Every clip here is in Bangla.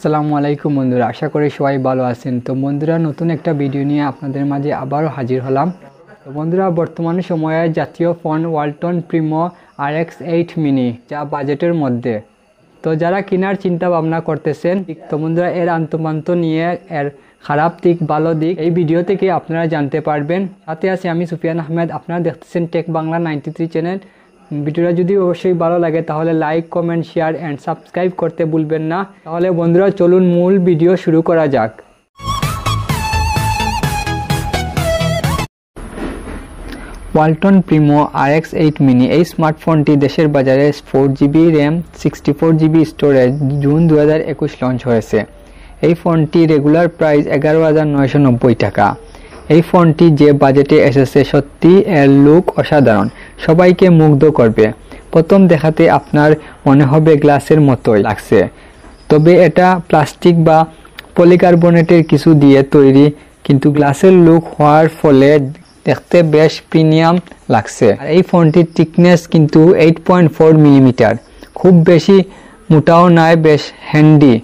আসসালামু আলাইকুম বন্ধুরা, আশা করি সবাই ভালো আছেন। তো বন্ধুরা, নতুন একটা ভিডিও নিয়ে আপনাদের মাঝে আবারও হাজির হলাম। তো বন্ধুরা, বর্তমানে সময়ে জাতীয় phone Walton Primo RX8 mini, যা বাজেটের মধ্যে। তো যারা কেনার চিন্তা ভাবনা করতেছেন, তো বন্ধুরা, এর আন্তপান্ত নিয়ে এর খারাপ দিক ভালো দিক এই ভিডিও থেকে আপনারা জানতে পারবেন। সাথে আছে আমি সুফিয়ান আহমেদ। আপনারা দেখতেছেন টেক বাংলা 93 চ্যানেল। ভিডিওটা যদি অবশ্যই ভালো লাগে তাহলে like, comment, share and subscribe করতে ভুলবেন না। তাহলে বন্ধুরা, চলুন মূল ভিডিও শুরু করা যাক। ওয়ালটন প্রিমো RX8 মিনি, এই স্মার্টফোনটি দেশের বাজারে 4GB RAM 64GB storage June 2021 launch হয়েছে। এই ফোনটি রেগুলার প্রাইস 11,990 টাকা। এই ফোনটি যে বাজেটে এসেছে, সত্যি এর লুক অসাধারণ, সবাইকে মুগ্ধ করবে। প্রথম দেখাতে আপনার মনে হবে গ্লাসের মতোই লাগছে, তবে এটা প্লাস্টিক বা পলিকার্বনেটের কিছু দিয়ে তৈরি, কিন্তু গ্লাসের লুক হওয়ার ফলে দেখতে বেশ প্রিমিয়াম লাগছে। আর এই ফোনটির থিকনেস কিন্তু 8.4 মিলিমিটার, খুব বেশি মোটাও নয়, বেশ হ্যান্ডি।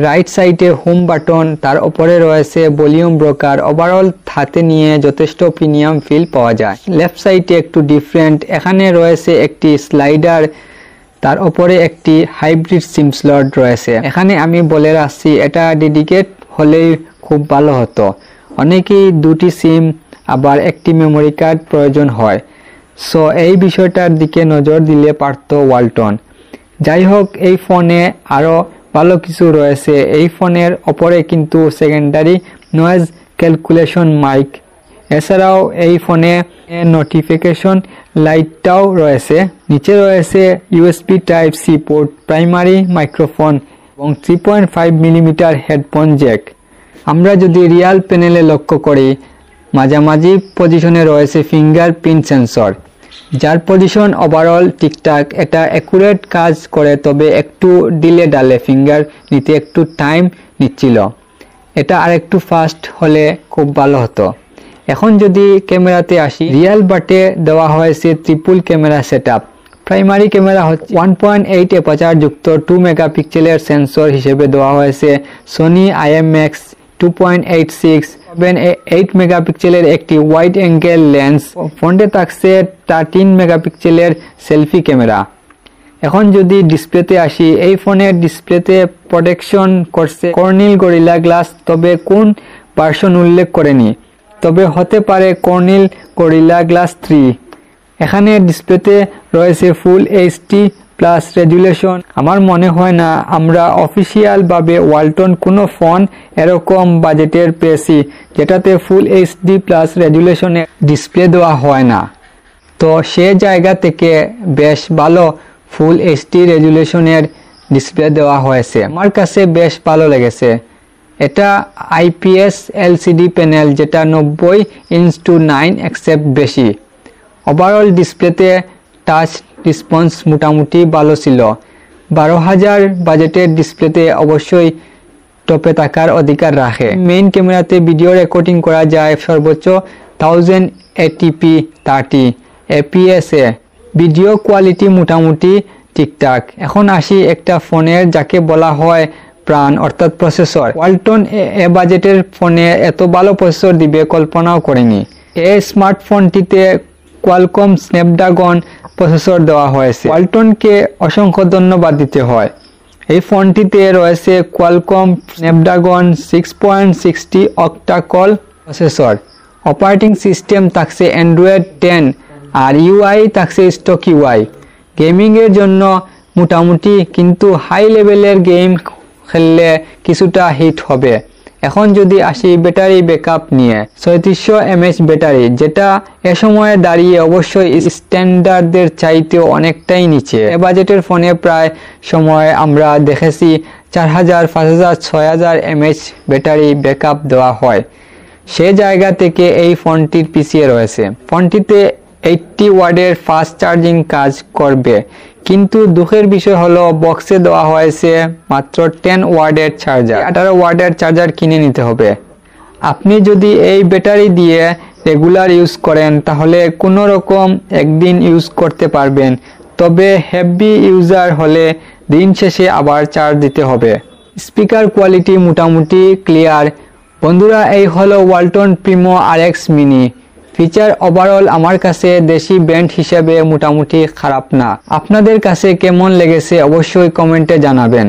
রাইট সাইডে হোম বাটন, তার উপরে রয়েছে ভলিউম ব্রোকার। ওভারঅল হাতে নিয়ে যথেষ্ট প্রিমিয়াম ফিল পাওয়া যায়। লেফট সাইডে একটু ডিফারেন্ট, এখানে রয়েছে একটি স্লাইডার, তার উপরে একটি হাইব্রিড সিম স্লট রয়েছে। এখানে আমি বলে রাখছি, এটা ডেডিকেট হলেই খুব ভালো হতো। অনেকেই দুটি সিম আবার একটি মেমোরি কার্ড প্রয়োজন হয়, সো এই বিষয়টার দিকে নজর দিলে পারত ওয়ালটন। যাই হোক, এই ফোনে আরও ভালো কিছু রয়েছে। এই ফোনের ওপরে কিন্তু সেকেন্ডারি নয়েজ ক্যালকুলেশন মাইক, এছাড়াও এই ফোনে নোটিফিকেশন লাইটটাও রয়েছে। নিচে রয়েছে USB Type-C port, primary microphone এবং 3.5 মিলিমিটার হেডফোন জ্যাক। আমরা যদি রিয়াল প্যানেলে লক্ষ্য করি, মাঝামাঝি পজিশনে রয়েছে ফিঙ্গারপ্রিন্ট সেন্সর, যার পজিশন ওভারঅল ঠিকঠাক। এটা অ্যাকুরেট কাজ করে, তবে একটু ডিলে ডালে ফিঙ্গার নিতে একটু টাইম নিচ্ছিল। এটা আর একটু ফাস্ট হলে খুব ভালো হতো। এখন যদি ক্যামেরাতে আসি, রিয়াল বাটে দেওয়া হয়েছে triple camera setup. Primary camera হচ্ছে 1.8 অ্যাপারচার যুক্ত 2 মেগাপিক্সেলের সেন্সর হিসেবে দেওয়া হয়েছে সনি IMX 2.86, 8 মেগাপিক্সেলের একটি ওয়াইড অ্যাঙ্গেল লেন্স। ফ্রন্টে থাকছে 13 মেগাপিক্সেলের সেলফি ক্যামেরা। এখন যদি ডিসপ্লেতে আসি, এই ফোনের ডিসপ্লেতে প্রোটেকশন করছে কর্নিল গরিলা গ্লাস, তবে কোন ভার্সন উল্লেখ করেনি, তবে হতে পারে কর্নিল গরিলা গ্লাস 3। এখানে ডিসপ্লেতে রয়েছে ফুল HD প্লাস রেজুলেশন। আমার মনে হয় না আমরা অফিসিয়াল ভাবে ওয়ালটন কোনো ফোন এরকম বাজেটের পেয়েছি যেটাতে ফুল HD প্লাস রেজুলেশনে ডিসপ্লে দেওয়া হয় না। তো সে জায়গা থেকে বেশ ভালো ফুল HD রেজুলেশনের ডিসপ্লে দেওয়া হয়েছে। আমার কাছে বেশ ভালো লেগেছে। এটা IPS LCD প্যানেল, যেটা 90:9 এক্সেপ্ট বেশি। ওভারঅল ডিসপ্লেতে টাচ রেসপন্স মোটামুটি ভালো ছিল। 12,000 বাজেটের ডিসপ্লেতে অবশ্যই টপে থাকার অধিকার রাখে। মেইন ক্যামেরাতে ভিডিও রেকর্ডিং করা যায় সর্বোচ্চ 1080p 30 fps এ। ভিডিও কোয়ালিটি মোটামুটি ঠিকঠাক। এখন আসি একটা ফোনের যাকে বলা হয় প্রাণ, অর্থাৎ প্রসেসর। ওয়ালটন এ বাজেটের ফোনে এত ভালো প্রসেসর দিবে কল্পনাও করেনি। এই স্মার্টফোনটিতে কোয়ালকম স্ন্যাপড্রাগন প্রসেসর দেওয়া হয়েছে। ওয়ালটনকে অসংখ্য ধন্যবাদ দিতে হয়। এই ফোনটিতে রয়েছে Qualcomm Snapdragon 6.60 octa-core processor. Operating system থাকছে অ্যান্ড্রয়েড 10 আর UI থাকছে স্টক UI। গেমিংয়ের জন্য মোটামুটি, কিন্তু হাই লেভেলের গেম খেললে কিছুটা হিট হবে। এখন যদি আসি ব্যাটারি ব্যাকআপ নিয়ে, 3600 mAh ব্যাটারি, যেটা এ সময়ে দাঁড়িয়ে অবশ্যই স্ট্যান্ডার্ডদের চাইতেও অনেকটাই নিচে। এ বাজেটের ফোনে প্রায় সময় আমরা দেখেছি 4000, 5000, 6000 mAh ব্যাটারি ব্যাকআপ দেওয়া হয়। সে জায়গা থেকে এই ফোনটির পিছিয়ে রয়েছে। ফোনটিতে 80 ওয়াটের ফাস্ট চার্জিং কাজ করবে, কিন্তু দুঃখের বিষয় হলো বক্সে দেওয়া হয়েছে মাত্র 10 ওয়াটের চার্জার। 18 ওয়াটের চার্জার কিনে নিতে হবে। আপনি যদি এই ব্যাটারি দিয়ে রেগুলার ইউজ করেন তাহলে কোনো রকম একদিন ইউজ করতে পারবেন, তবে হেভি ইউজার হলে দিন শেষে আবার চার্জ দিতে হবে। স্পিকার কোয়ালিটি মোটামুটি ক্লিয়ার। বন্ধুরা, এই হলো Walton Primo RX mini. Feature overall আমার কাছে দেশি ব্র্যান্ড হিসেবে মোটামুটি খারাপ না। আপনাদের কাছে কেমন লেগেছে অবশ্যই কমেন্টে জানাবেন।